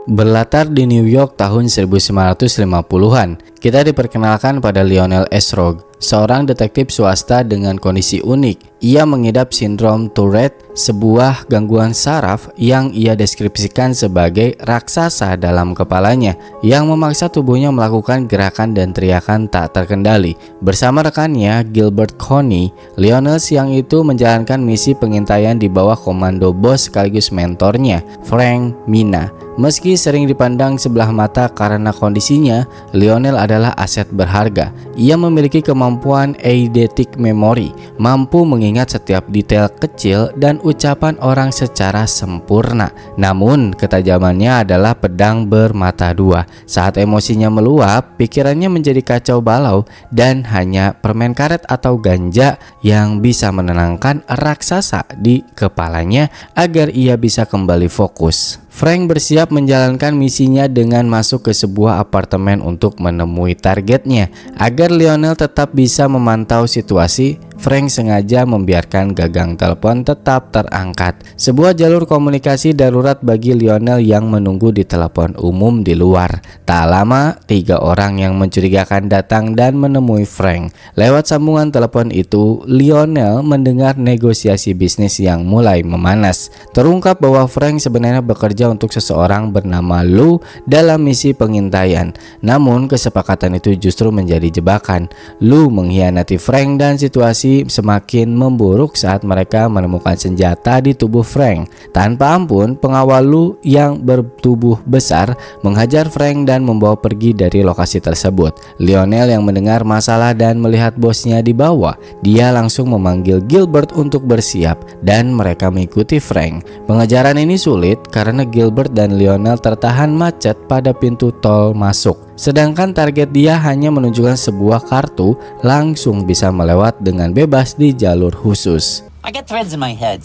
Berlatar di New York tahun 1950-an, kita diperkenalkan pada Lionel Esrog, seorang detektif swasta dengan kondisi unik. Ia mengidap sindrom Tourette, sebuah gangguan saraf yang ia deskripsikan sebagai raksasa dalam kepalanya yang memaksa tubuhnya melakukan gerakan dan teriakan tak terkendali. Bersama rekannya Gilbert Coney, Lionel siang itu menjalankan misi pengintaian di bawah komando bos sekaligus mentornya, Frank Mina. Meski sering dipandang sebelah mata karena kondisinya, Lionel adalah aset berharga. Ia memiliki kemampuan eidetic memory, mampu mengingat setiap detail kecil dan ucapan orang secara sempurna. Namun, ketajamannya adalah pedang bermata dua. Saat emosinya meluap, pikirannya menjadi kacau balau dan hanya permen karet atau ganja yang bisa menenangkan raksasa di kepalanya agar ia bisa kembali fokus. Frank bersiap menjalankan misinya dengan masuk ke sebuah apartemen untuk menemui targetnya. Agar Lionel tetap bisa memantau situasi, Frank sengaja membiarkan gagang telepon tetap terangkat. Sebuah jalur komunikasi darurat bagi Lionel yang menunggu di telepon umum di luar. Tak lama, 3 orang yang mencurigakan datang dan menemui Frank. Lewat sambungan telepon itu, Lionel mendengar negosiasi bisnis yang mulai memanas. Terungkap bahwa Frank sebenarnya bekerja untuk seseorang bernama Lou dalam misi pengintaian. Namun kesepakatan itu justru menjadi jebakan. Lou mengkhianati Frank dan situasi semakin memburuk saat mereka menemukan senjata di tubuh Frank. Tanpa ampun, pengawal Lou yang bertubuh besar menghajar Frank dan membawa pergi dari lokasi tersebut. Lionel yang mendengar masalah dan melihat bosnya dibawa, dia langsung memanggil Gilbert untuk bersiap dan mereka mengikuti Frank. Pengejaran ini sulit karena Gilbert dan Lionel tertahan macet pada pintu tol masuk. Sedangkan target dia hanya menunjukkan sebuah kartu langsung bisa melewat dengan bebas di jalur khusus. I get threads in my head.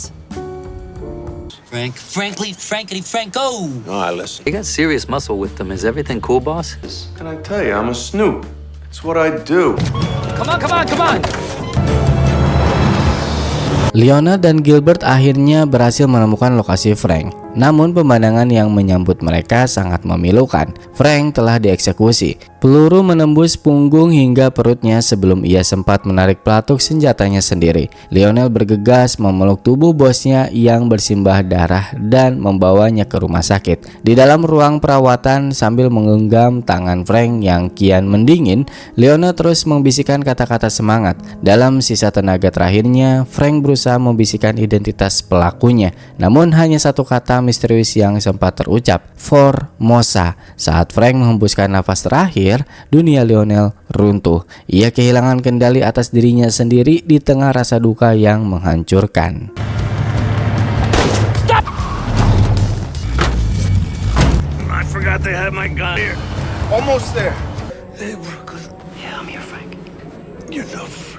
Frankly, Franco! No, I listen. You got serious muscle with them. Is everything cool, boss? Can I tell you, I'm a snoop. It's what I do. Come on! Lionel dan Gilbert akhirnya berhasil menemukan lokasi Frank. Namun pemandangan yang menyambut mereka sangat memilukan. Frank telah dieksekusi. Peluru menembus punggung hingga perutnya sebelum ia sempat menarik pelatuk senjatanya sendiri. Lionel bergegas memeluk tubuh bosnya yang bersimbah darah dan membawanya ke rumah sakit. Di dalam ruang perawatan sambil menggenggam tangan Frank yang kian mendingin, Lionel terus membisikkan kata-kata semangat. Dalam sisa tenaga terakhirnya, Frank berusaha membisikkan identitas pelakunya. Namun hanya satu kata misterius yang sempat terucap, Formosa. Saat Frank menghembuskan nafas terakhir, dunia Lionel runtuh. Ia kehilangan kendali atas dirinya sendiri di tengah rasa duka yang menghancurkan. Stop! I forgot they had my gun here. Almost there. Hey, Brooklyn. Yeah, I'm here, Frank. You're no freak.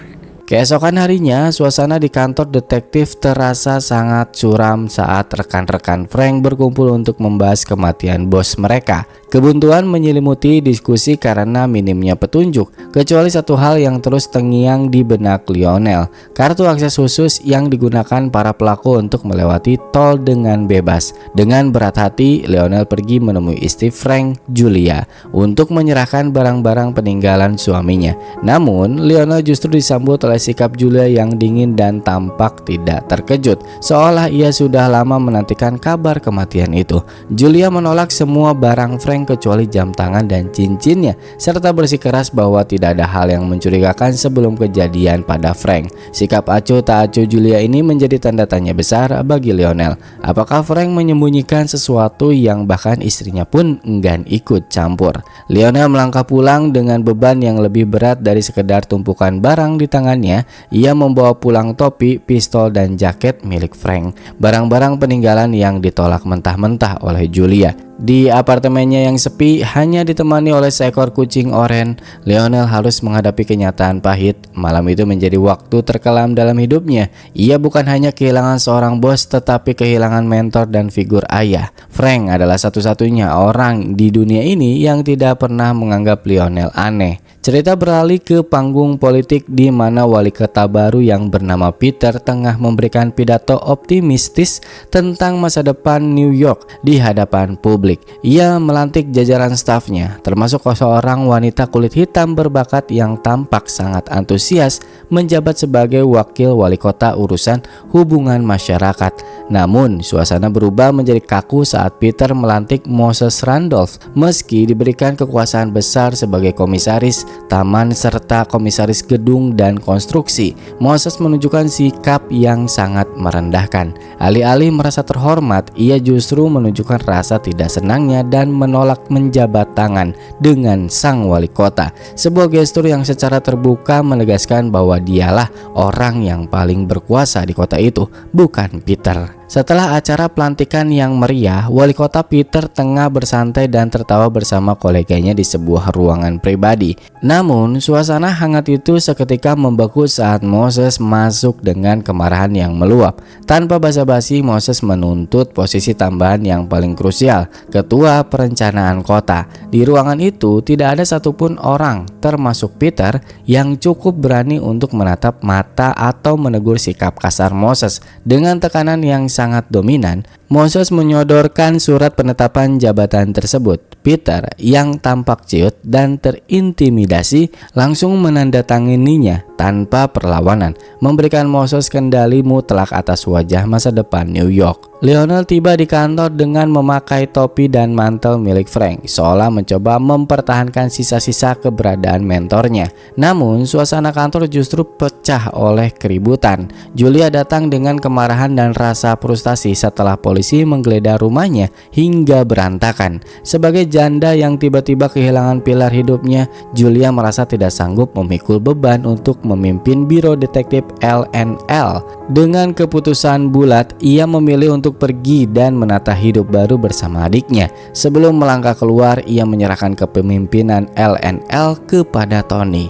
Keesokan harinya, suasana di kantor detektif terasa sangat suram saat rekan-rekan Frank berkumpul untuk membahas kematian bos mereka. Kebuntuan menyelimuti diskusi karena minimnya petunjuk, kecuali satu hal yang terus terngiang di benak Lionel, kartu akses khusus yang digunakan para pelaku untuk melewati tol dengan bebas. Dengan berat hati, Lionel pergi menemui istri Frank, Julia, untuk menyerahkan barang-barang peninggalan suaminya. Namun, Lionel justru disambut oleh sikap Julia yang dingin dan tampak tidak terkejut, seolah ia sudah lama menantikan kabar kematian itu. Julia menolak semua barang Frank kecuali jam tangan dan cincinnya, serta bersikeras bahwa tidak ada hal yang mencurigakan sebelum kejadian pada Frank. Sikap acuh tak acuh Julia ini menjadi tanda tanya besar bagi Lionel. Apakah Frank menyembunyikan sesuatu yang bahkan istrinya pun enggan ikut campur? Lionel melangkah pulang dengan beban yang lebih berat dari sekedar tumpukan barang di tangannya. Ia membawa pulang topi, pistol, dan jaket milik Frank, barang-barang peninggalan yang ditolak mentah-mentah oleh Julia. Di apartemennya yang sepi, hanya ditemani oleh seekor kucing oranye, Lionel harus menghadapi kenyataan pahit. Malam itu menjadi waktu terkelam dalam hidupnya. Ia bukan hanya kehilangan seorang bos, tetapi kehilangan mentor dan figur ayah. Frank adalah satu-satunya orang di dunia ini yang tidak pernah menganggap Lionel aneh. Cerita beralih ke panggung politik di mana wali kota baru yang bernama Peter tengah memberikan pidato optimistis tentang masa depan New York di hadapan publik. Ia melantik jajaran stafnya, termasuk seorang wanita kulit hitam berbakat yang tampak sangat antusias menjabat sebagai wakil wali kota urusan hubungan masyarakat. Namun, suasana berubah menjadi kaku saat Peter melantik Moses Randolph meski diberikan kekuasaan besar sebagai komisaris taman serta komisaris gedung dan konstruksi. Moses menunjukkan sikap yang sangat merendahkan. Alih-alih merasa terhormat, ia justru menunjukkan rasa tidak senangnya dan menolak menjabat tangan dengan sang wali kota. Sebuah gestur yang secara terbuka menegaskan bahwa dialah orang yang paling berkuasa di kota itu, bukan Peter. Setelah acara pelantikan yang meriah, wali kota Peter tengah bersantai dan tertawa bersama koleganya di sebuah ruangan pribadi. Namun, suasana hangat itu seketika membeku saat Moses masuk dengan kemarahan yang meluap. Tanpa basa-basi, Moses menuntut posisi tambahan yang paling krusial, ketua perencanaan kota. Di ruangan itu tidak ada satupun orang, termasuk Peter, yang cukup berani untuk menatap mata atau menegur sikap kasar Moses. Dengan tekanan yang sangat dominan, Moses menyodorkan surat penetapan jabatan tersebut. Peter yang tampak ciut dan terintimidasi langsung menandatangininya tanpa perlawanan, memberikan Moses kendali mutlak atas wajah masa depan New York. Lionel tiba di kantor dengan memakai topi dan mantel milik Frank, seolah mencoba mempertahankan sisa-sisa keberadaan mentornya. Namun, suasana kantor justru pecah oleh keributan. Julia datang dengan kemarahan dan rasa frustasi setelah polisi menggeledah rumahnya hingga berantakan. Sebagai janda yang tiba-tiba kehilangan pilar hidupnya, Julia merasa tidak sanggup memikul beban untuk memimpin biro detektif LNL. Dengan keputusan bulat, ia memilih untuk pergi dan menata hidup baru bersama adiknya. Sebelum melangkah keluar, ia menyerahkan kepemimpinan LNL kepada Tony.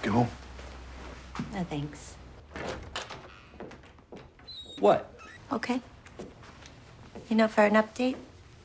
Go. No thanks. What? Okay. For an update?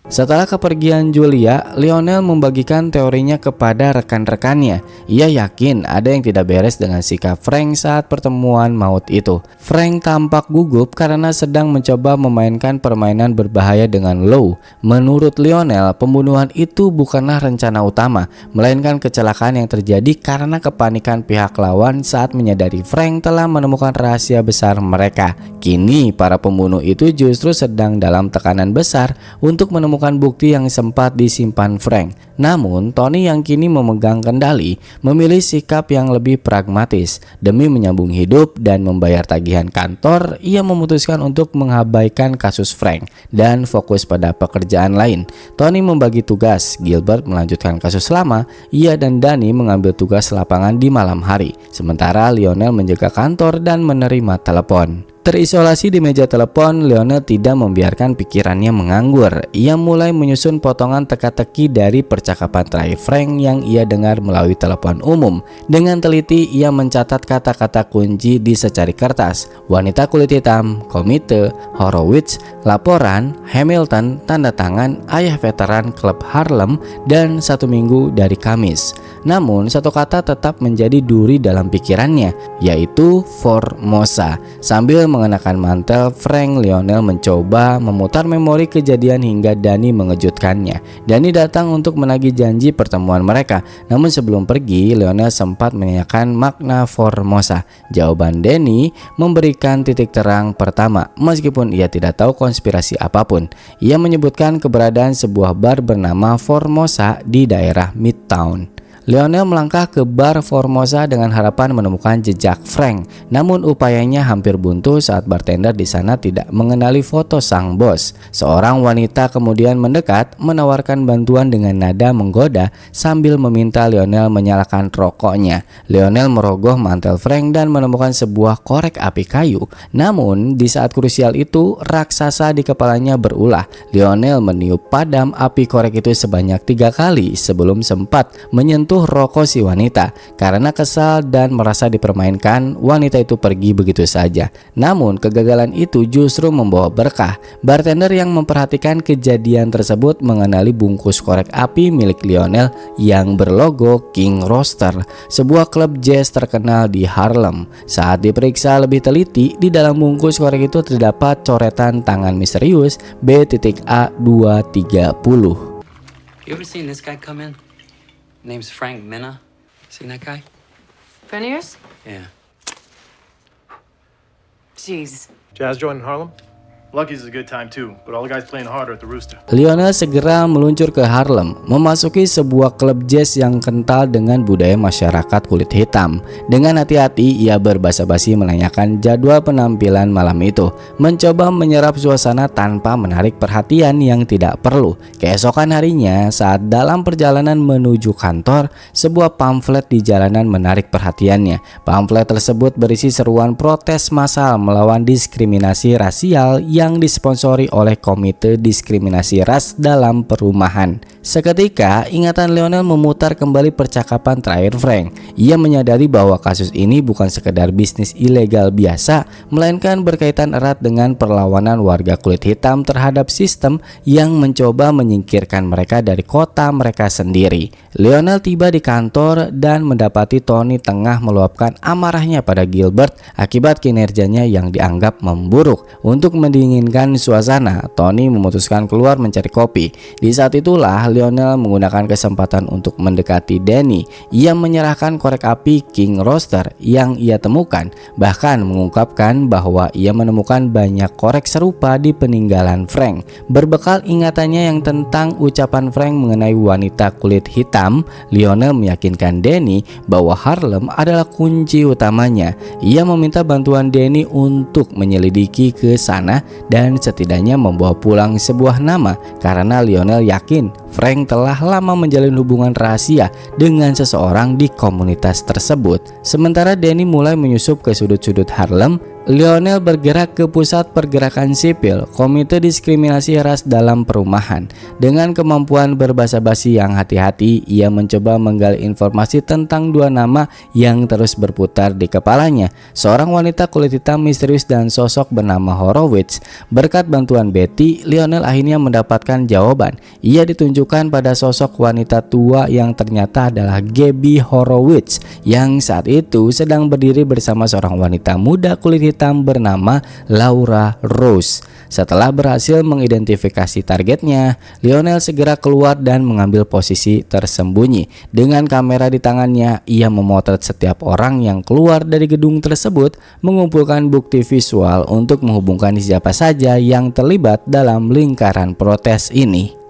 Setelah kepergian Julia, Lionel membagikan teorinya kepada rekan-rekannya. Ia yakin ada yang tidak beres dengan sikap Frank saat pertemuan maut itu. Frank tampak gugup karena sedang mencoba memainkan permainan berbahaya dengan Lou. Menurut Lionel, pembunuhan itu bukanlah rencana utama, melainkan kecelakaan yang terjadi karena kepanikan pihak lawan saat menyadari Frank telah menemukan rahasia besar mereka. Kini, para pembunuh itu justru sedang dalam tekanan besar untuk menemukan bukti yang sempat disimpan Frank. Namun, Tony yang kini memegang kendali memilih sikap yang lebih pragmatis. Demi menyambung hidup dan membayar tagihan kantor, ia memutuskan untuk mengabaikan kasus Frank dan fokus pada pekerjaan lain. Tony membagi tugas, Gilbert melanjutkan kasus lama, ia dan Danny mengambil tugas lapangan di malam hari. Sementara Lionel menjaga kantor dan menerima telepon. Terisolasi di meja telepon, Lionel tidak membiarkan pikirannya menganggur. Ia mulai menyusun potongan teka-teki dari percakapan terakhir Frank yang ia dengar melalui telepon umum. Dengan teliti, ia mencatat kata-kata kunci di secari kertas. Wanita kulit hitam, komite, Horowitz, laporan, Hamilton, tanda tangan, ayah veteran klub Harlem, dan 1 minggu dari Kamis. Namun, satu kata tetap menjadi duri dalam pikirannya, yaitu Formosa. Sambil mengenakan mantel, Frank Lionel mencoba memutar memori kejadian hingga Danny mengejutkannya. Danny datang untuk menagih janji pertemuan mereka. Namun sebelum pergi, Lionel sempat menanyakan makna Formosa. Jawaban Danny memberikan titik terang pertama, meskipun ia tidak tahu konspirasi apapun. Ia menyebutkan keberadaan sebuah bar bernama Formosa di daerah Midtown. Lionel melangkah ke bar Formosa dengan harapan menemukan jejak Frank. Namun upayanya hampir buntu saat bartender di sana tidak mengenali foto sang bos. Seorang wanita kemudian mendekat, menawarkan bantuan dengan nada menggoda sambil meminta Lionel menyalakan rokoknya. Lionel merogoh mantel Frank dan menemukan sebuah korek api kayu. Namun di saat krusial itu, raksasa di kepalanya berulah. Lionel meniup padam api korek itu sebanyak 3 kali sebelum sempat menyentuh menyentuh rokok si wanita. Karena kesal dan merasa dipermainkan, wanita itu pergi begitu saja. Namun kegagalan itu justru membawa berkah. Bartender yang memperhatikan kejadian tersebut mengenali bungkus korek api milik Lionel yang berlogo King Roaster, sebuah klub jazz terkenal di Harlem. Saat diperiksa lebih teliti, di dalam bungkus korek itu terdapat coretan tangan misterius B.A230. You ever seen this guy come in? Name's Frank Minna. Seen that guy? Friend of yours? Yeah. Jeez. Jazz joint in Harlem? Lucky's is a good time too, but all the guys playing harder at the Rooster. Lionel segera meluncur ke Harlem, memasuki sebuah klub jazz yang kental dengan budaya masyarakat kulit hitam. Dengan hati-hati, ia berbasa-basi menanyakan jadwal penampilan malam itu, mencoba menyerap suasana tanpa menarik perhatian yang tidak perlu. Keesokan harinya, saat dalam perjalanan menuju kantor, sebuah pamflet di jalanan menarik perhatiannya. Pamflet tersebut berisi seruan protes massal melawan diskriminasi rasial yang disponsori oleh Komite Diskriminasi Ras dalam Perumahan. Seketika, ingatan Lionel memutar kembali percakapan terakhir Frank. Ia menyadari bahwa kasus ini bukan sekedar bisnis ilegal biasa, melainkan berkaitan erat dengan perlawanan warga kulit hitam terhadap sistem yang mencoba menyingkirkan mereka dari kota mereka sendiri. Lionel tiba di kantor dan mendapati Tony tengah meluapkan amarahnya pada Gilbert akibat kinerjanya yang dianggap memburuk. Untuk mendinginkan suasana, Tony memutuskan keluar mencari kopi. Di saat itulah Lionel menggunakan kesempatan untuk mendekati Danny. Ia menyerahkan korek api King Roaster yang ia temukan, bahkan mengungkapkan bahwa ia menemukan banyak korek serupa di peninggalan Frank. Berbekal ingatannya yang tentang ucapan Frank mengenai wanita kulit hitam, Lionel meyakinkan Danny bahwa Harlem adalah kunci utamanya. Ia meminta bantuan Danny untuk menyelidiki ke sana dan setidaknya membawa pulang sebuah nama, karena Lionel yakin Frank telah lama menjalin hubungan rahasia dengan seseorang di komunitas tersebut. Sementara Danny mulai menyusup ke sudut-sudut Harlem, Lionel bergerak ke pusat pergerakan sipil Komite Diskriminasi Ras dalam Perumahan. Dengan kemampuan berbasa-basi yang hati-hati, ia mencoba menggali informasi tentang dua nama yang terus berputar di kepalanya, seorang wanita kulit hitam misterius dan sosok bernama Horowitz. Berkat bantuan Betty, Lionel akhirnya mendapatkan jawaban. Ia ditunjukkan pada sosok wanita tua yang ternyata adalah Gabby Horowitz, yang saat itu sedang berdiri bersama seorang wanita muda kulit hitam bernama Laura Rose. Setelah berhasil mengidentifikasi targetnya, Lionel segera keluar dan mengambil posisi tersembunyi. Dengan kamera di tangannya, ia memotret setiap orang yang keluar dari gedung tersebut, mengumpulkan bukti visual untuk menghubungkan siapa saja yang terlibat dalam lingkaran protes ini.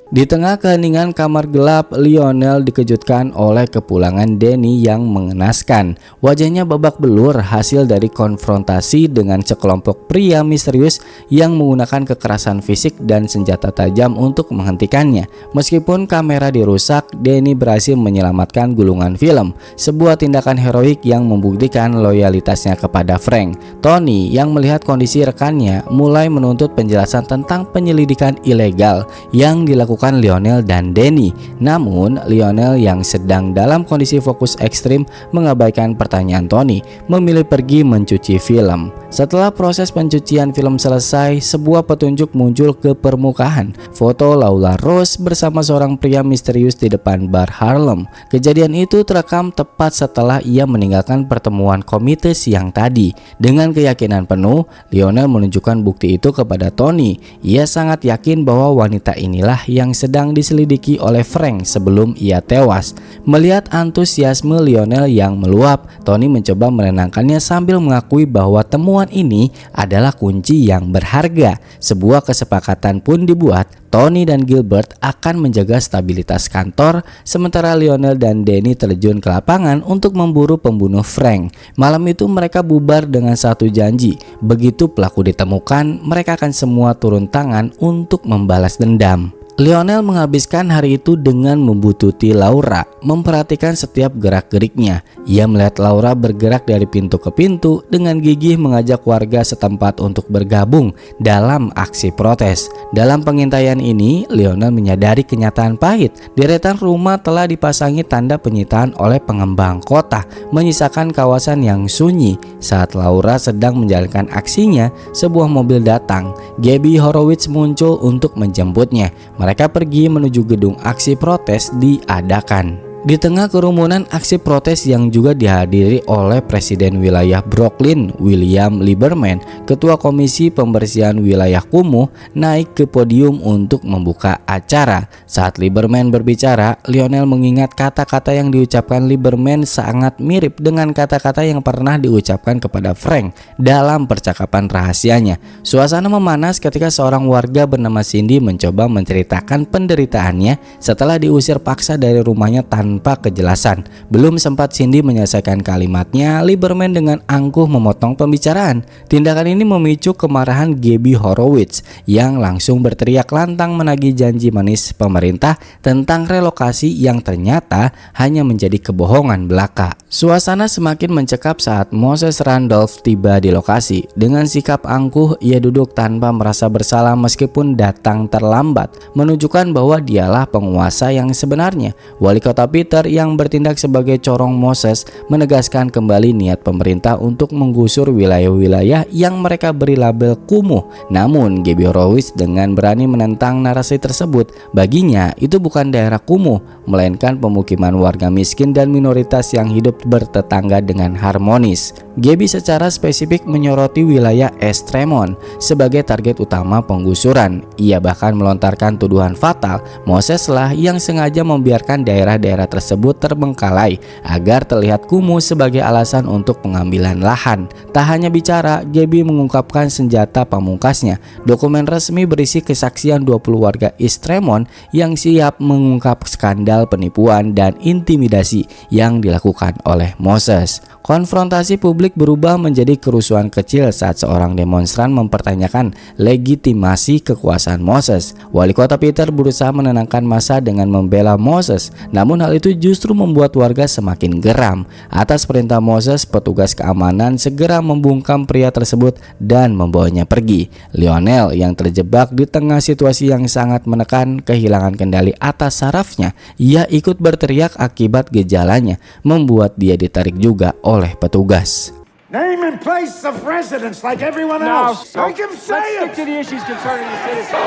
Di tengah keheningan kamar gelap, Lionel dikejutkan oleh kepulangan Danny yang mengenaskan. Wajahnya babak belur hasil dari konfrontasi dengan sekelompok pria misterius yang menggunakan kekerasan fisik dan senjata tajam untuk menghentikannya. Meskipun kamera dirusak, Danny berhasil menyelamatkan gulungan film, sebuah tindakan heroik yang membuktikan loyalitasnya kepada Frank. Tony yang melihat kondisi rekannya mulai menuntut penjelasan tentang penyelidikan ilegal yang dilakukan Lionel dan Danny. Namun Lionel yang sedang dalam kondisi fokus ekstrim mengabaikan pertanyaan Tony, memilih pergi mencuci film. Setelah proses pencucian film selesai, sebuah petunjuk muncul ke permukaan. Foto Laura Rose bersama seorang pria misterius di depan bar Harlem. Kejadian itu terekam tepat setelah ia meninggalkan pertemuan komite siang tadi. Dengan keyakinan penuh, Lionel menunjukkan bukti itu kepada Tony. Ia sangat yakin bahwa wanita inilah yang sedang diselidiki oleh Frank sebelum ia tewas. Melihat antusiasme Lionel yang meluap, Tony mencoba menenangkannya sambil mengakui bahwa temuan ini adalah kunci yang berharga. Sebuah kesepakatan pun dibuat. Tony dan Gilbert akan menjaga stabilitas kantor, sementara Lionel dan Danny terjun ke lapangan untuk memburu pembunuh Frank. Malam itu mereka bubar dengan satu janji. Begitu pelaku ditemukan, mereka akan semua turun tangan untuk membalas dendam. Lionel menghabiskan hari itu dengan membuntuti Laura, memperhatikan setiap gerak-geriknya. Ia melihat Laura bergerak dari pintu ke pintu dengan gigih mengajak warga setempat untuk bergabung dalam aksi protes. Dalam pengintaian ini, Lionel menyadari kenyataan pahit. Deretan rumah telah dipasangi tanda penyitaan oleh pengembang kota, menyisakan kawasan yang sunyi. Saat Laura sedang menjalankan aksinya, sebuah mobil datang. Gabby Horowitz muncul untuk menjemputnya. Mereka pergi menuju gedung aksi protes diadakan. Di tengah kerumunan aksi protes yang juga dihadiri oleh Presiden Wilayah Brooklyn, William Lieberman, Ketua Komisi Pembersihan Wilayah Kumuh, naik ke podium untuk membuka acara. Saat Lieberman berbicara, Lionel mengingat kata-kata yang diucapkan Lieberman sangat mirip dengan kata-kata yang pernah diucapkan kepada Frank dalam percakapan rahasianya. Suasana memanas ketika seorang warga bernama Cindy mencoba menceritakan penderitaannya setelah diusir paksa dari rumahnya tanpa kejelasan. Belum sempat Cindy menyelesaikan kalimatnya, Lieberman dengan angkuh memotong pembicaraan. Tindakan ini memicu kemarahan Gabby Horowitz yang langsung berteriak lantang menagih janji manis pemerintah tentang relokasi yang ternyata hanya menjadi kebohongan belaka. Suasana semakin mencekam saat Moses Randolph tiba di lokasi. Dengan sikap angkuh, ia duduk tanpa merasa bersalah meskipun datang terlambat, menunjukkan bahwa dialah penguasa yang sebenarnya. Wali kota Peter yang bertindak sebagai corong Moses menegaskan kembali niat pemerintah untuk menggusur wilayah-wilayah yang mereka beri label kumuh. Namun Gabby Horowitz dengan berani menentang narasi tersebut. Baginya itu bukan daerah kumuh, melainkan pemukiman warga miskin dan minoritas yang hidup bertetangga dengan harmonis. Gabby secara spesifik menyoroti wilayah Estremont sebagai target utama penggusuran. Ia bahkan melontarkan tuduhan fatal, Moses lah yang sengaja membiarkan daerah-daerah tersebut terbengkalai agar terlihat kumuh sebagai alasan untuk pengambilan lahan. Tak hanya bicara, Gabby mengungkapkan senjata pamungkasnya. Dokumen resmi berisi kesaksian 20 warga Estremont yang siap mengungkap skandal penipuan dan intimidasi yang dilakukan oleh Moses. Konfrontasi publik berubah menjadi kerusuhan kecil saat seorang demonstran mempertanyakan legitimasi kekuasaan Moses. Wali kota Peter berusaha menenangkan massa dengan membela Moses, namun hal itu justru membuat warga semakin geram. Atas perintah Moses, petugas keamanan segera membungkam pria tersebut dan membawanya pergi. Lionel yang terjebak di tengah situasi yang sangat menekan kehilangan kendali atas sarafnya. Ia ikut berteriak akibat gejalanya, membuat dia ditarik juga oleh petugas. Name and place of residence like everyone else. Make him say it. to the issues concerning the citizen.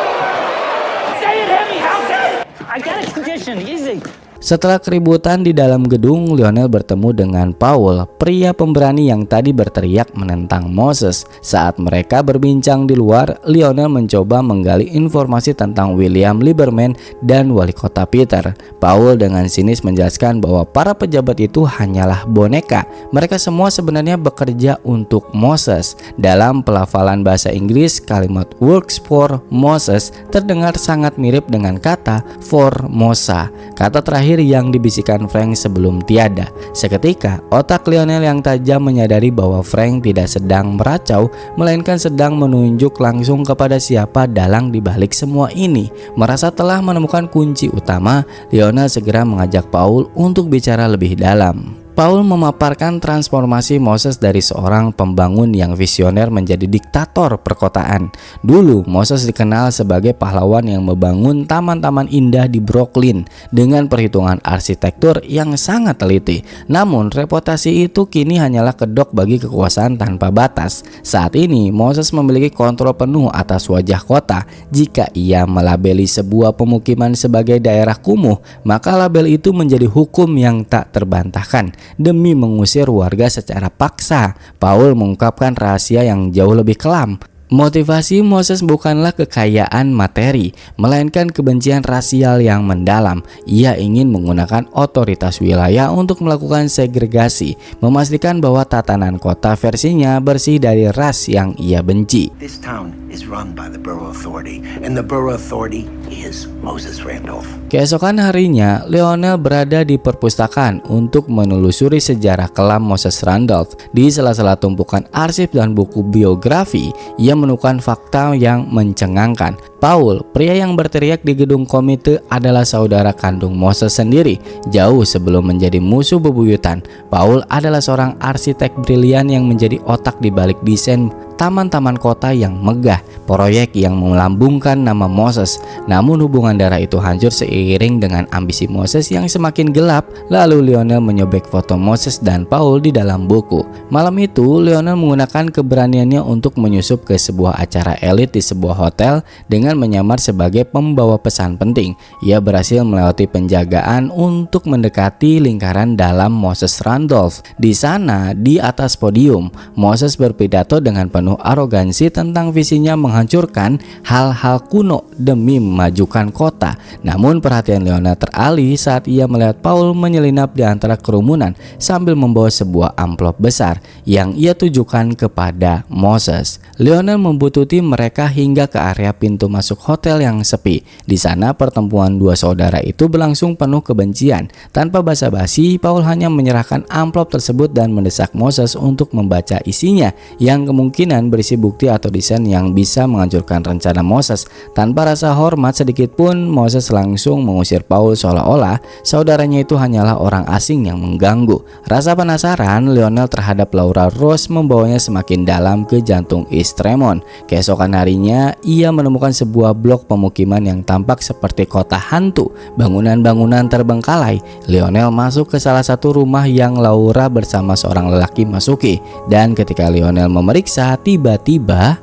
Say it heavy, House. I got a condition, easy. Setelah keributan di dalam gedung, Lionel bertemu dengan Paul, pria pemberani yang tadi berteriak menentang Moses. Saat mereka berbincang di luar, Lionel mencoba menggali informasi tentang William Lieberman dan wali kota Peter. Paul dengan sinis menjelaskan bahwa para pejabat itu hanyalah boneka. Mereka semua sebenarnya bekerja untuk Moses. Dalam pelafalan bahasa Inggris, kalimat works for Moses terdengar sangat mirip dengan kata Formosa, kata terakhir yang dibisikkan Frank sebelum tiada. Seketika, otak Lionel yang tajam menyadari bahwa Frank tidak sedang meracau, melainkan sedang menunjuk langsung kepada siapa dalang di balik semua ini. Merasa telah menemukan kunci utama, Lionel segera mengajak Paul untuk bicara lebih dalam. Paul memaparkan transformasi Moses dari seorang pembangun yang visioner menjadi diktator perkotaan. Dulu Moses dikenal sebagai pahlawan yang membangun taman-taman indah di Brooklyn dengan perhitungan arsitektur yang sangat teliti. Namun reputasi itu kini hanyalah kedok bagi kekuasaan tanpa batas. Saat ini Moses memiliki kontrol penuh atas wajah kota. Jika ia melabeli sebuah pemukiman sebagai daerah kumuh, maka label itu menjadi hukum yang tak terbantahkan. Demi mengusir warga secara paksa, Paul mengungkapkan rahasia yang jauh lebih kelam. Motivasi Moses bukanlah kekayaan materi, melainkan kebencian rasial yang mendalam. Ia ingin menggunakan otoritas wilayah untuk melakukan segregasi, memastikan bahwa tatanan kota versinya bersih dari ras yang ia benci. This town is run by the Borough Authority, and the Borough Authority is Moses Randolph. Keesokan harinya, Lionel berada di perpustakaan untuk menelusuri sejarah kelam Moses Randolph. Di sela-sela tumpukan arsip dan buku biografi, ia menemukan fakta yang mencengangkan. Paul, pria yang berteriak di gedung komite, adalah saudara kandung Moses sendiri. Jauh sebelum menjadi musuh bebuyutan, Paul adalah seorang arsitek brilian yang menjadi otak di balik desain taman-taman kota yang megah, proyek yang melambungkan nama Moses. Namun hubungan darah itu hancur seiring dengan ambisi Moses yang semakin gelap. Lalu Lionel menyobek foto Moses dan Paul di dalam buku. Malam itu Lionel menggunakan keberaniannya untuk menyusup ke sebuah acara elit di sebuah hotel dengan menyamar sebagai pembawa pesan penting. Ia berhasil melewati penjagaan untuk mendekati lingkaran dalam Moses Randolph. Di sana, di atas podium, Moses berpidato dengan penuh arogansi tentang visinya menghancurkan hal-hal kuno demi memajukan kota. Namun perhatian Lionel teralih saat ia melihat Paul menyelinap di antara kerumunan sambil membawa sebuah amplop besar yang ia tujukan kepada Moses. Lionel membuntuti mereka hingga ke area pintu masuk hotel yang sepi. Di sana pertemuan dua saudara itu berlangsung penuh kebencian. Tanpa basa-basi, Paul hanya menyerahkan amplop tersebut dan mendesak Moses untuk membaca isinya yang kemungkinan berisi bukti atau desain yang bisa menghancurkan rencana Moses. Tanpa rasa hormat sedikit pun, Moses langsung mengusir Paul seolah-olah saudaranya itu hanyalah orang asing yang mengganggu. Rasa penasaran Lionel terhadap Laura Rose membawanya semakin dalam ke jantung East Tremont. Keesokan harinya, ia menemukan sebuah blok pemukiman yang tampak seperti kota hantu. Bangunan-bangunan terbengkalai. Lionel masuk ke salah satu rumah yang Laura bersama seorang lelaki masuki. Dan ketika Lionel memeriksa, tiba-tiba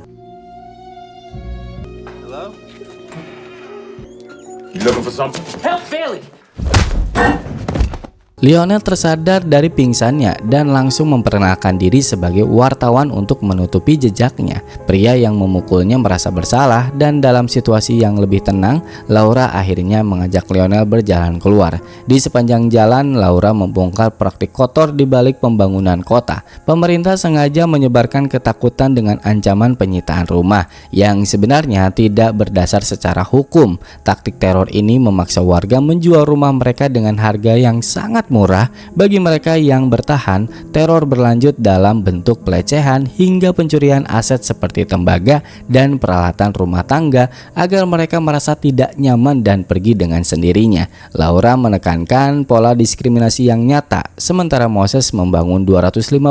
You looking for something? Help Bailey! Lionel tersadar dari pingsannya dan langsung memperkenalkan diri sebagai wartawan untuk menutupi jejaknya. Pria yang memukulnya merasa bersalah dan dalam situasi yang lebih tenang, Laura akhirnya mengajak Lionel berjalan keluar. Di sepanjang jalan, Laura membongkar praktik kotor di balik pembangunan kota. Pemerintah sengaja menyebarkan ketakutan dengan ancaman penyitaan rumah yang sebenarnya tidak berdasar secara hukum. Taktik teror ini memaksa warga menjual rumah mereka dengan harga yang sangat murah. Bagi mereka yang bertahan, teror berlanjut dalam bentuk pelecehan hingga pencurian aset seperti tembaga dan peralatan rumah tangga agar mereka merasa tidak nyaman dan pergi dengan sendirinya. Laura menekankan pola diskriminasi yang nyata, sementara Moses membangun 255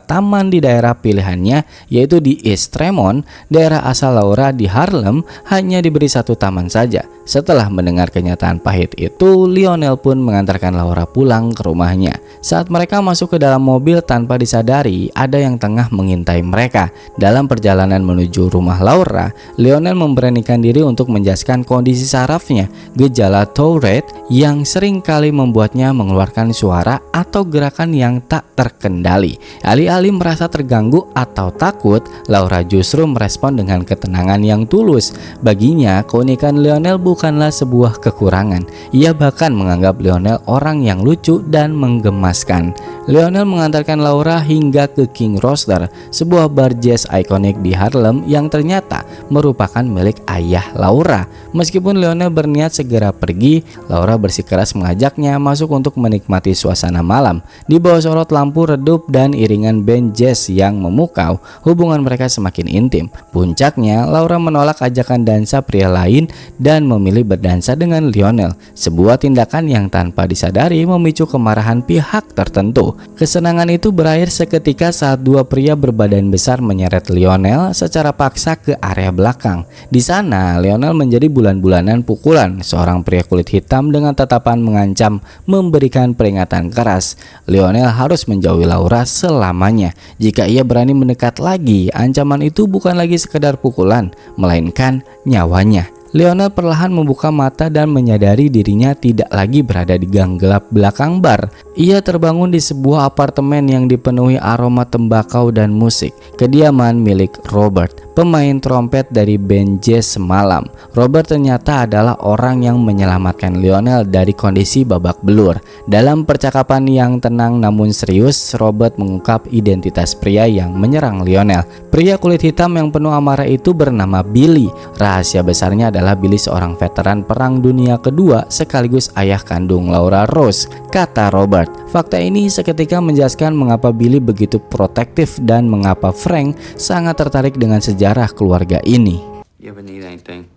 taman di daerah pilihannya, yaitu di East Tremont. Daerah asal Laura di Harlem hanya diberi satu taman saja. Setelah mendengar kenyataan pahit itu, Lionel pun mengantarkan Laura pulang ke rumahnya. Saat mereka masuk ke dalam mobil, tanpa disadari ada yang tengah mengintai mereka. Dalam perjalanan menuju rumah Laura, Lionel memberanikan diri untuk menjelaskan kondisi sarafnya, gejala Tourette yang sering kali membuatnya mengeluarkan suara atau gerakan yang tak terkendali. Alih-alih merasa terganggu atau takut, Laura justru merespon dengan ketenangan yang tulus. Baginya, keunikan Lionel bukanlah sebuah kekurangan. Ia bahkan menganggap Lionel orang yang lucu dan menggemaskan. Lionel mengantarkan Laura hingga ke King Roaster, sebuah bar jazz ikonik di Harlem yang ternyata merupakan milik ayah Laura. Meskipun Lionel berniat segera pergi, Laura bersikeras mengajaknya masuk untuk menikmati suasana malam. Di bawah sorot lampu redup dan iringan band jazz yang memukau, hubungan mereka semakin intim. Puncaknya, Laura menolak ajakan dansa pria lain dan memilih berdansa dengan Lionel, sebuah tindakan yang tanpa disadari memicu kemarahan pihak tertentu. Kesenangan itu berakhir seketika saat dua pria berbadan besar menyeret Lionel secara paksa ke area belakang. Di sana, Lionel menjadi bulan-bulanan pukulan seorang pria kulit hitam dengan tatapan mengancam memberikan peringatan keras. Lionel harus menjauhi Laura selamanya. Jika ia berani mendekat lagi, ancaman itu bukan lagi sekedar pukulan, melainkan nyawanya. Lionel perlahan membuka mata dan menyadari dirinya tidak lagi berada di gang gelap belakang bar. Ia terbangun di sebuah apartemen yang dipenuhi aroma tembakau dan musik, kediaman milik Robert, pemain trompet dari band jazz semalam. Robert ternyata adalah orang yang menyelamatkan Lionel dari kondisi babak belur. Dalam percakapan yang tenang namun serius, Robert mengungkap identitas pria yang menyerang Lionel. Pria kulit hitam yang penuh amarah itu bernama Billy. Rahasia besarnya adalah Billy seorang veteran Perang Dunia Kedua sekaligus ayah kandung Laura Rose, kata Robert. Fakta ini seketika menjelaskan mengapa Billy begitu protektif dan mengapa Frank sangat tertarik dengan sejarah keluarga ini. You ever need anything,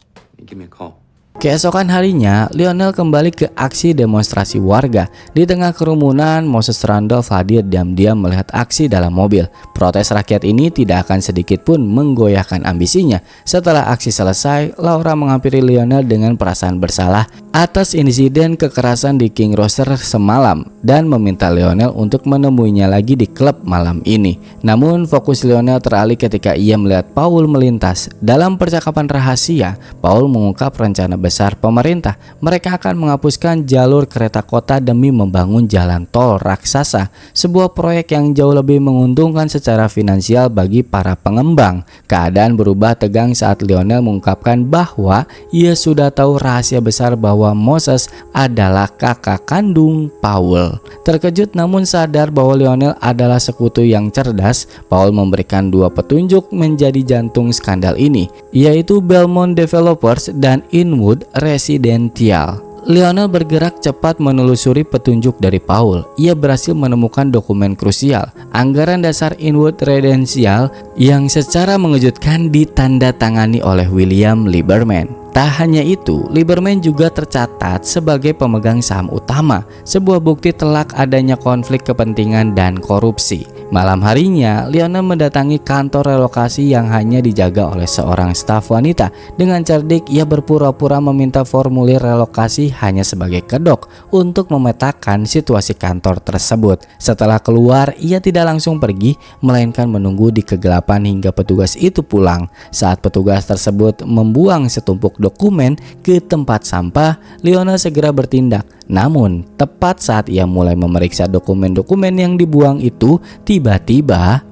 you give me a call. Keesokan harinya, Lionel kembali ke aksi demonstrasi warga. Di tengah kerumunan, Moses Randolph hadir diam-diam melihat aksi dalam mobil. Protes rakyat ini tidak akan sedikit pun menggoyahkan ambisinya. Setelah aksi selesai, Laura menghampiri Lionel dengan perasaan bersalah atas insiden kekerasan di King Roaster semalam dan meminta Lionel untuk menemuinya lagi di klub malam ini. Namun fokus Lionel teralih ketika ia melihat Paul melintas. Dalam percakapan rahasia, Paul mengungkap rencana besar pemerintah. Mereka akan menghapuskan jalur kereta kota demi membangun jalan tol raksasa, sebuah proyek yang jauh lebih menguntungkan secara finansial bagi para pengembang. Keadaan berubah tegang saat Lionel mengungkapkan bahwa ia sudah tahu rahasia besar bahwa Moses adalah kakak kandung Paul. Terkejut namun sadar bahwa Lionel adalah sekutu yang cerdas, Paul memberikan dua petunjuk menjadi jantung skandal ini, yaitu Belmont Developers dan Inwood Residential. Lionel bergerak cepat menelusuri petunjuk dari Paul. Ia berhasil menemukan dokumen krusial, anggaran dasar Inwood Residential yang secara mengejutkan ditandatangani oleh William Lieberman. Tak hanya itu, Lieberman juga tercatat sebagai pemegang saham utama, sebuah bukti telak adanya konflik kepentingan dan korupsi. Malam harinya, Lionel mendatangi kantor relokasi yang hanya dijaga oleh seorang staf wanita. Dengan cerdik, ia berpura-pura meminta formulir relokasi hanya sebagai kedok untuk memetakan situasi kantor tersebut. Setelah keluar, ia tidak langsung pergi, melainkan menunggu di kegelapan hingga petugas itu pulang. Saat petugas tersebut membuang setumpuk dokumen ke tempat sampah, Lionel segera bertindak. Namun, tepat saat ia mulai memeriksa dokumen-dokumen yang dibuang itu, tiba-tiba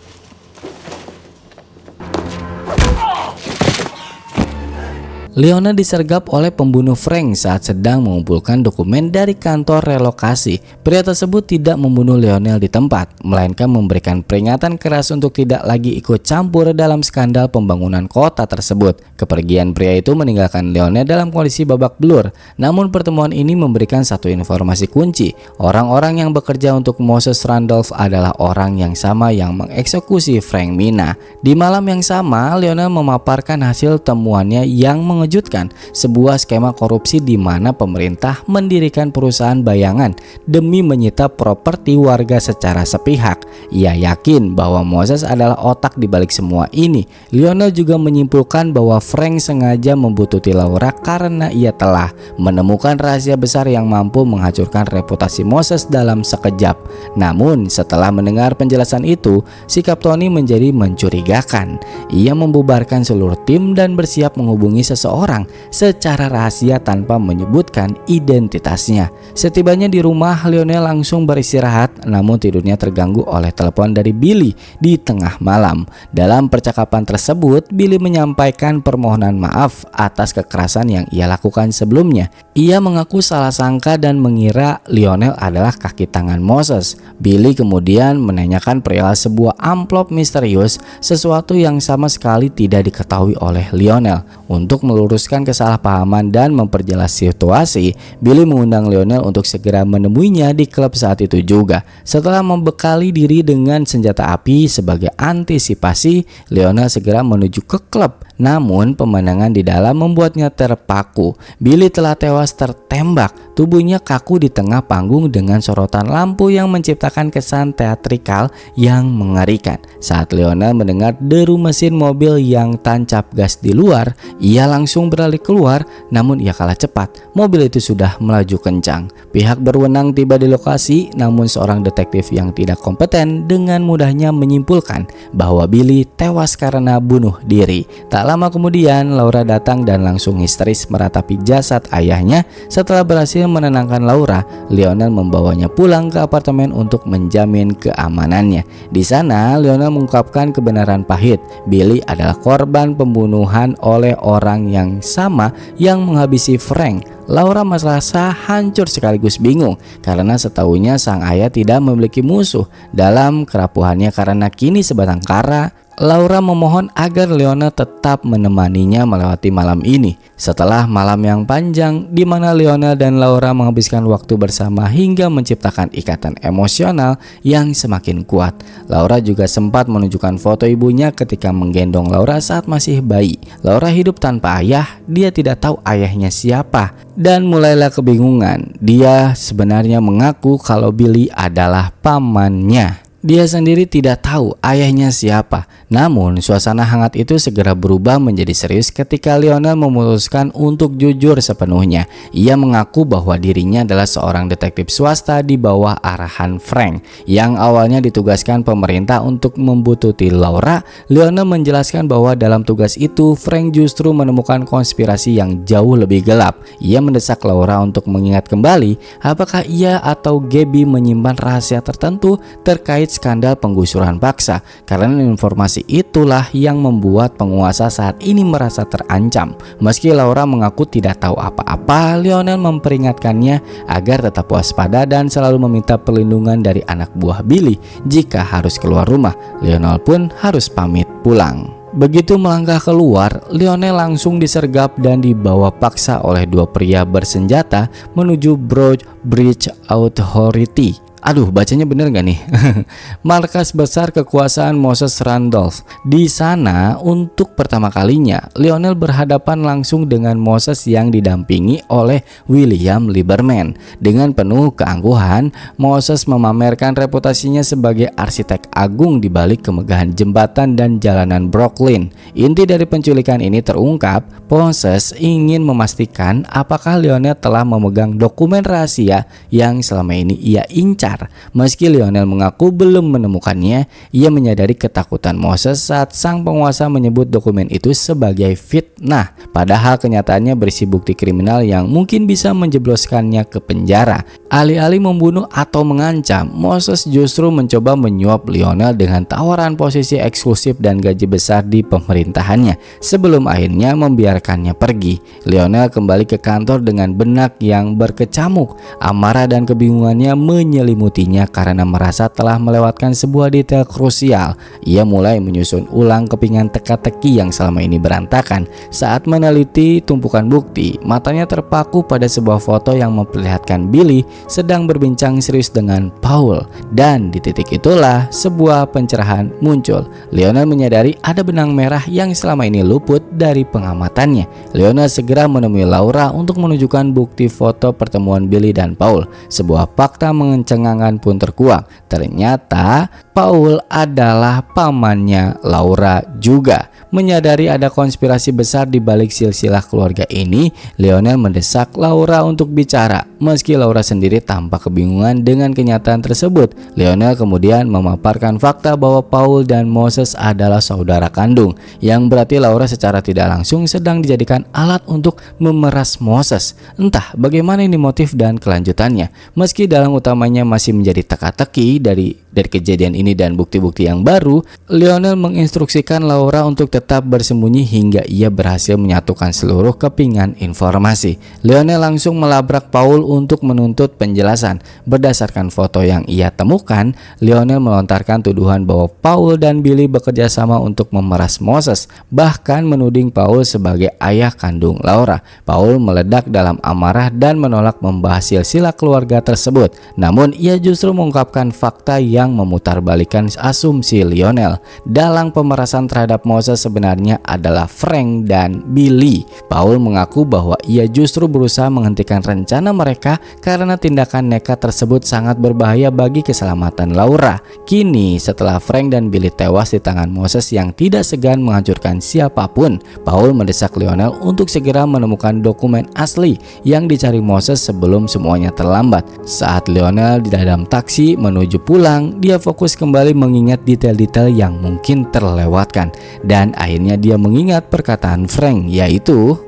Lionel disergap oleh pembunuh Frank saat sedang mengumpulkan dokumen dari kantor relokasi. Pria tersebut tidak membunuh Lionel di tempat, melainkan memberikan peringatan keras untuk tidak lagi ikut campur dalam skandal pembangunan kota tersebut. Kepergian pria itu meninggalkan Lionel dalam kondisi babak belur. Namun pertemuan ini memberikan satu informasi kunci. Orang-orang yang bekerja untuk Moses Randolph adalah orang yang sama yang mengeksekusi Frank Mina. Di malam yang sama, Lionel memaparkan hasil temuannya yang mengejutkan, sebuah skema korupsi di mana pemerintah mendirikan perusahaan bayangan demi menyita properti warga secara sepihak. Ia yakin bahwa Moses adalah otak di balik semua ini. Lionel juga menyimpulkan bahwa Frank sengaja membututi Laura karena ia telah menemukan rahasia besar yang mampu menghancurkan reputasi Moses dalam sekejap. Namun setelah mendengar penjelasan itu, sikap Tony menjadi mencurigakan. Ia membubarkan seluruh tim dan bersiap menghubungi seseorang secara rahasia tanpa menyebutkan identitasnya. Setibanya di rumah, Lionel langsung beristirahat, namun tidurnya terganggu oleh telepon dari Billy di tengah malam. Dalam percakapan tersebut, Billy menyampaikan permohonan maaf atas kekerasan yang ia lakukan sebelumnya. Ia mengaku salah sangka dan mengira Lionel adalah kaki tangan Moses. Billy kemudian menanyakan perihal sebuah amplop misterius, sesuatu yang sama sekali tidak diketahui oleh Lionel. Untuk meluruskan kesalahpahaman dan memperjelas situasi, Billy mengundang Lionel untuk segera menemuinya di klub saat itu juga. Setelah membekali diri dengan senjata api sebagai antisipasi, Lionel segera menuju ke klub. Namun pemandangan di dalam membuatnya terpaku. Billy telah tewas tertembak, tubuhnya kaku di tengah panggung dengan sorotan lampu yang menciptakan kesan teatrikal yang mengerikan. Saat Lionel mendengar deru mesin mobil yang tancap gas di luar, ia langsung beralih keluar, namun ia kalah cepat. Mobil itu sudah melaju kencang. Pihak berwenang tiba di lokasi, namun seorang detektif yang tidak kompeten dengan mudahnya menyimpulkan bahwa Billy tewas karena bunuh diri. Tak lama kemudian, Laura datang dan langsung histeris meratapi jasad ayahnya. Setelah berhasil menenangkan Laura, Lionel membawanya pulang ke apartemen untuk menjamin keamanannya. Di sana, Lionel mengungkapkan kebenaran pahit. Billy adalah korban pembunuhan oleh orang yang sama yang menghabisi Frank. Laura merasa hancur sekaligus bingung karena setahunya sang ayah tidak memiliki musuh. Dalam kerapuhannya karena kini sebatang kara, Laura memohon agar Lionel tetap menemaninya melewati malam ini. Setelah malam yang panjang di mana Lionel dan Laura menghabiskan waktu bersama hingga menciptakan ikatan emosional yang semakin kuat. Laura juga sempat menunjukkan foto ibunya ketika menggendong Laura saat masih bayi. Laura hidup tanpa ayah, dia tidak tahu ayahnya siapa. Dan mulailah kebingungan. Dia sebenarnya mengaku kalau Billy adalah pamannya. Dia sendiri tidak tahu ayahnya siapa. Namun suasana hangat itu segera berubah menjadi serius ketika Lionel memutuskan untuk jujur sepenuhnya. Ia mengaku bahwa dirinya adalah seorang detektif swasta di bawah arahan Frank yang awalnya ditugaskan pemerintah untuk membuntuti Laura. Lionel menjelaskan bahwa dalam tugas itu Frank justru menemukan konspirasi yang jauh lebih gelap. Ia mendesak Laura untuk mengingat kembali apakah ia atau Gabby menyimpan rahasia tertentu terkait skandal penggusuran paksa, karena informasi itulah yang membuat penguasa saat ini merasa terancam. Meski Laura mengaku tidak tahu apa-apa, Lionel memperingatkannya agar tetap waspada dan selalu meminta perlindungan dari anak buah Billy jika harus keluar rumah. Lionel pun harus pamit pulang. Begitu melangkah keluar, Lionel langsung disergap dan dibawa paksa oleh dua pria bersenjata menuju Broad Bridge Authority. Aduh, bacanya bener gak nih? Markas besar kekuasaan Moses Randolph. Di sana untuk pertama kalinya Lionel berhadapan langsung dengan Moses yang didampingi oleh William Lieberman. Dengan penuh keangkuhan, Moses memamerkan reputasinya sebagai arsitek agung di balik kemegahan jembatan dan jalanan Brooklyn. Inti dari penculikan ini terungkap, Moses ingin memastikan apakah Lionel telah memegang dokumen rahasia yang selama ini ia incar. Meski Lionel mengaku belum menemukannya, ia menyadari ketakutan Moses saat sang penguasa menyebut dokumen itu sebagai fitnah, padahal kenyataannya berisi bukti kriminal yang mungkin bisa menjebloskannya ke penjara. Alih-alih membunuh atau mengancam, Moses justru mencoba menyuap Lionel dengan tawaran posisi eksklusif dan gaji besar di pemerintahannya sebelum akhirnya membiarkannya pergi. Lionel kembali ke kantor dengan benak yang berkecamuk. Amarah dan kebingungannya menyelimutinya karena merasa telah melewatkan sebuah detail krusial. Ia mulai menyusun ulang kepingan teka-teki yang selama ini berantakan. Saat meneliti tumpukan bukti, matanya terpaku pada sebuah foto yang memperlihatkan Billy sedang berbincang serius dengan Paul. Dan di titik itulah sebuah pencerahan muncul. Lionel menyadari ada benang merah yang selama ini luput dari pengamatannya. Lionel segera menemui Laura untuk menunjukkan bukti foto pertemuan Billy dan Paul. Sebuah fakta mencengangan pun terkuak. Ternyata Paul adalah pamannya Laura juga. Menyadari ada konspirasi besar di balik silsilah keluarga ini, Lionel mendesak Laura untuk bicara. Meski Laura sendiri tampak kebingungan dengan kenyataan tersebut, Lionel kemudian memaparkan fakta bahwa Paul dan Moses adalah saudara kandung, yang berarti Laura secara tidak langsung sedang dijadikan alat untuk memeras Moses. Entah bagaimana ini motif dan kelanjutannya. Meski dalang utamanya masih menjadi teka-teki dari kejadian ini dan bukti-bukti yang baru, Lionel menginstruksikan Laura untuk tetap bersembunyi hingga ia berhasil menyatukan seluruh kepingan informasi. Lionel langsung melabrak Paul untuk menuntut penjelasan. Berdasarkan foto yang ia temukan, Lionel melontarkan tuduhan bahwa Paul dan Billy bekerja sama untuk memeras Moses, bahkan menuding Paul sebagai ayah kandung Laura. Paul meledak dalam amarah dan menolak membahas silsilah keluarga tersebut. Namun ia justru mengungkapkan fakta yang memutarbalikkan asumsi Lionel. Dalang pemerasan terhadap Moses sebenarnya adalah Frank dan Billy. Paul mengaku bahwa ia justru berusaha menghentikan rencana mereka karena tindakan nekat tersebut sangat berbahaya bagi keselamatan Laura. Kini setelah Frank dan Billy tewas di tangan Moses yang tidak segan menghancurkan siapapun, Paul mendesak Lionel untuk segera menemukan dokumen asli yang dicari Moses sebelum semuanya terlambat. Saat Lionel di dalam taksi menuju pulang, dia fokus kembali mengingat detail-detail yang mungkin terlewatkan. Dan akhirnya dia mengingat perkataan Frank, yaitu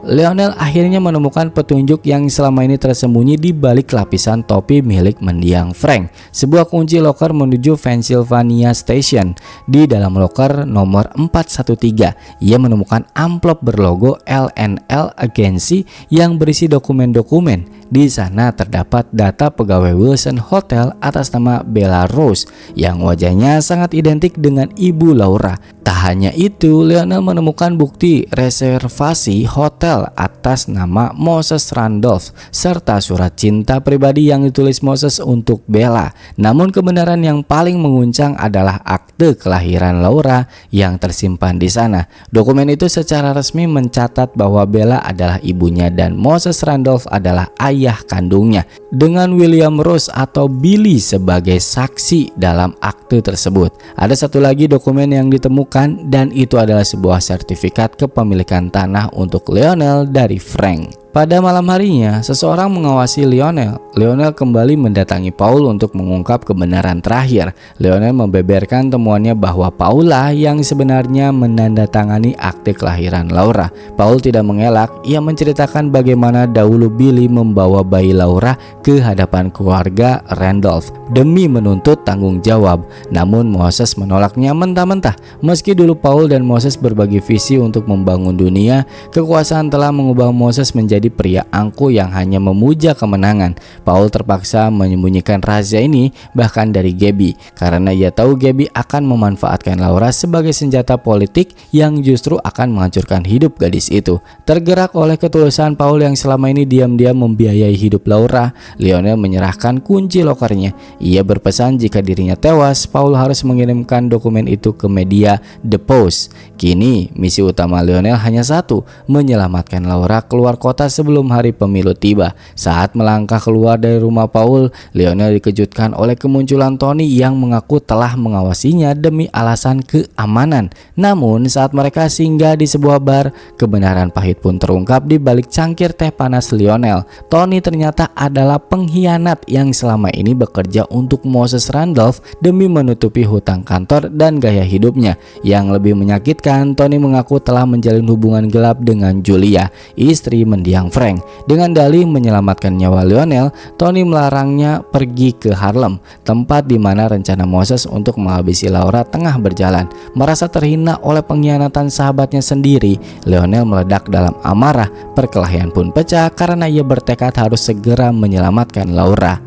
Lionel akhirnya menemukan petunjuk yang selama ini tersembunyi di balik lapisan topi milik mendiang Frank, sebuah kunci loker menuju Pennsylvania Station. Di dalam loker nomor 413, ia menemukan amplop berlogo LNL Agency yang berisi dokumen-dokumen. Di sana terdapat data pegawai Wilson Hotel atas nama Bella Rose yang wajahnya sangat identik dengan Ibu Laura. Tak hanya itu, Lionel menemukan bukti reservasi hotel atas nama Moses Randolph serta surat cinta pribadi yang ditulis Moses untuk Bella. Namun kebenaran yang paling menguncang adalah akte kelahiran Laura yang tersimpan di sana. Dokumen itu secara resmi mencatat bahwa Bella adalah ibunya dan Moses Randolph adalah ayah kandungnya, dengan William Rose atau Billy sebagai saksi dalam akte tersebut. Ada satu lagi dokumen yang ditemukan, dan itu adalah sebuah sertifikat kepemilikan tanah untuk Lionel dari Frank. Pada malam harinya, seseorang mengawasi Lionel. Lionel kembali mendatangi Paul untuk mengungkap kebenaran terakhir. Lionel membeberkan temuannya bahwa Paula yang sebenarnya menandatangani akte kelahiran Laura. Paul tidak mengelak, ia menceritakan bagaimana dahulu Billy membawa bayi Laura ke hadapan keluarga Randolph demi menuntut tanggung jawab. Namun Moses menolaknya mentah-mentah. Meski dulu Paul dan Moses berbagi visi untuk membangun dunia, kekuasaan telah mengubah Moses menjadi pria angkuh yang hanya memuja kemenangan. Paul terpaksa menyembunyikan rahasia ini bahkan dari Gabby, karena ia tahu Gabby akan memanfaatkan Laura sebagai senjata politik yang justru akan menghancurkan hidup gadis itu. Tergerak oleh ketulusan Paul yang selama ini diam-diam membiayai hidup Laura, Lionel menyerahkan kunci lokernya. Ia berpesan jika dirinya tewas, Paul harus mengirimkan dokumen itu ke media The Post. Kini misi utama Lionel hanya satu, menyelamatkan Laura keluar kota sebelum hari pemilu tiba. Saat melangkah keluar dari rumah Paul, Lionel dikejutkan oleh kemunculan Tony yang mengaku telah mengawasinya demi alasan keamanan. Namun saat mereka singgah di sebuah bar, kebenaran pahit pun terungkap di balik cangkir teh panas Lionel. Tony ternyata adalah pengkhianat yang selama ini bekerja untuk Moses Randolph demi menutupi hutang kantor dan gaya hidupnya. Yang lebih menyakitkan, Tony mengaku telah menjalin hubungan gelap dengan Julia, istri mendiang Frank. Dengan dalih menyelamatkan nyawa Lionel, Tony melarangnya pergi ke Harlem, tempat di mana rencana Moses untuk menghabisi Laura tengah berjalan. Merasa terhina oleh pengkhianatan sahabatnya sendiri, Lionel meledak dalam amarah. Perkelahian pun pecah karena ia bertekad harus segera menyelamatkan Laura.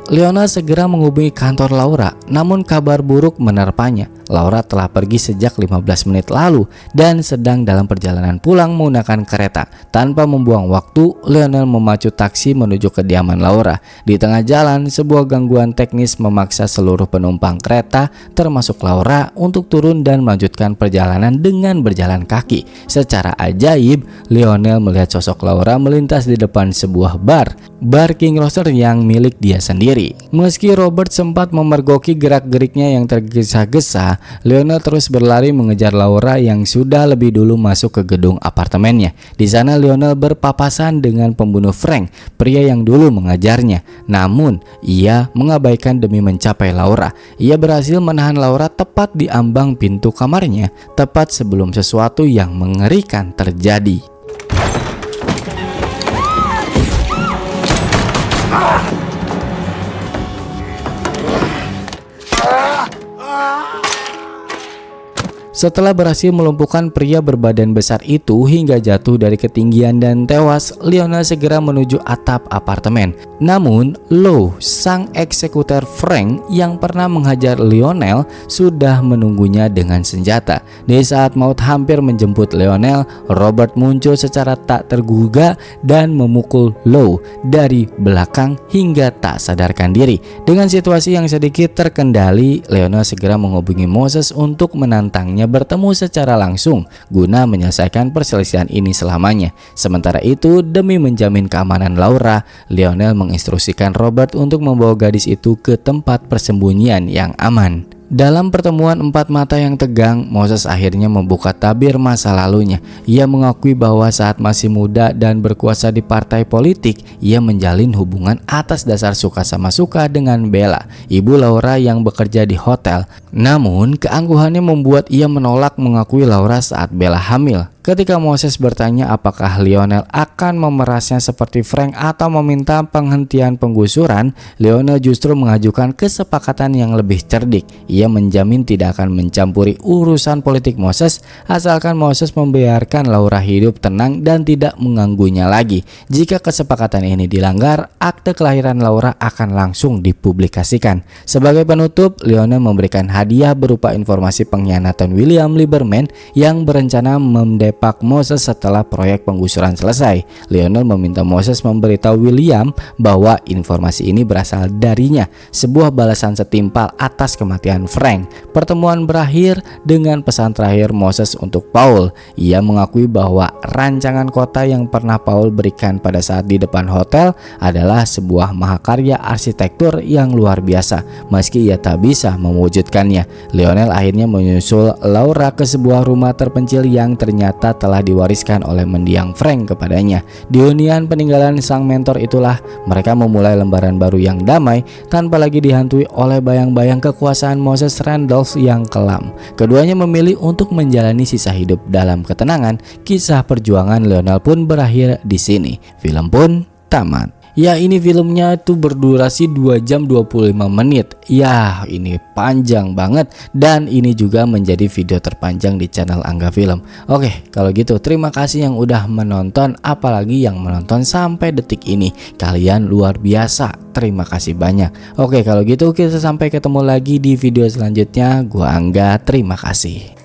Lionel segera menghubungi kantor Laura, namun kabar buruk menerpanya. Laura telah pergi sejak 15 menit lalu dan sedang dalam perjalanan pulang menggunakan kereta. Tanpa membuang waktu, Lionel memacu taksi menuju kediaman Laura. Di tengah jalan, sebuah gangguan teknis memaksa seluruh penumpang kereta, termasuk Laura, untuk turun dan melanjutkan perjalanan dengan berjalan kaki. Secara ajaib, Lionel melihat sosok Laura melintas di depan sebuah bar King Roaster yang milik dia sendiri. Meski Robert sempat memergoki gerak-geriknya yang tergesa-gesa, Lionel terus berlari mengejar Laura yang sudah lebih dulu masuk ke gedung apartemennya. Di sana Lionel berpapasan dengan pembunuh Frank, pria yang dulu mengajarnya. Namun, ia mengabaikan demi mencapai Laura. Ia berhasil menahan Laura tepat di ambang pintu kamarnya, tepat sebelum sesuatu yang mengerikan terjadi. Setelah berhasil melumpuhkan pria berbadan besar itu hingga jatuh dari ketinggian dan tewas, Lionel segera menuju atap apartemen. Namun, Lou, sang eksekutor Frank yang pernah menghajar Lionel, sudah menunggunya dengan senjata. Di saat maut hampir menjemput Lionel, Robert muncul secara tak terduga dan memukul Lou dari belakang hingga tak sadarkan diri. Dengan situasi yang sedikit terkendali, Lionel segera menghubungi Moses untuk menantangnya bertemu secara langsung guna menyelesaikan perselisihan ini selamanya. Sementara itu, demi menjamin keamanan Laura, Lionel menginstruksikan Robert untuk membawa gadis itu ke tempat persembunyian yang aman. Dalam pertemuan empat mata yang tegang, Moses akhirnya membuka tabir masa lalunya. Ia mengakui bahwa saat masih muda dan berkuasa di partai politik, ia menjalin hubungan atas dasar suka sama suka dengan Bella, ibu Laura yang bekerja di hotel. Namun, keangkuhannya membuat ia menolak mengakui Laura saat Bella hamil. Ketika Moses bertanya apakah Lionel akan memerasnya seperti Frank atau meminta penghentian penggusuran, Lionel justru mengajukan kesepakatan yang lebih cerdik. Ia menjamin tidak akan mencampuri urusan politik Moses asalkan Moses membiarkan Laura hidup tenang dan tidak mengganggunya lagi. Jika kesepakatan ini dilanggar, akte kelahiran Laura akan langsung dipublikasikan. Sebagai penutup, Lionel memberikan hadiah berupa informasi pengkhianatan William Lieberman yang berencana mendepak Moses setelah proyek penggusuran selesai. Lionel meminta Moses memberitahu William bahwa informasi ini berasal darinya, sebuah balasan setimpal atas kematian Frank. Pertemuan berakhir dengan pesan terakhir Moses untuk Paul. Ia mengakui bahwa rancangan kota yang pernah Paul berikan pada saat di depan hotel adalah sebuah mahakarya arsitektur yang luar biasa, meski ia tak bisa mewujudkannya. Lionel akhirnya menyusul Laura ke sebuah rumah terpencil yang ternyata telah diwariskan oleh mendiang Frank kepadanya. Di hunian peninggalan sang mentor itulah mereka memulai lembaran baru yang damai tanpa lagi dihantui oleh bayang-bayang kekuasaan Moses Randolph yang kelam. Keduanya memilih untuk menjalani sisa hidup dalam ketenangan. Kisah perjuangan Lionel pun berakhir di sini. Film pun tamat. Ya, ini filmnya itu berdurasi 2 jam 25 menit. Ya, ini panjang banget. Dan ini juga menjadi video terpanjang di channel Angga Film. Oke, kalau gitu terima kasih yang udah menonton. Apalagi yang menonton sampai detik ini. Kalian luar biasa. Terima kasih banyak. Oke, kalau gitu kita sampai ketemu lagi di video selanjutnya. Gua Angga, terima kasih.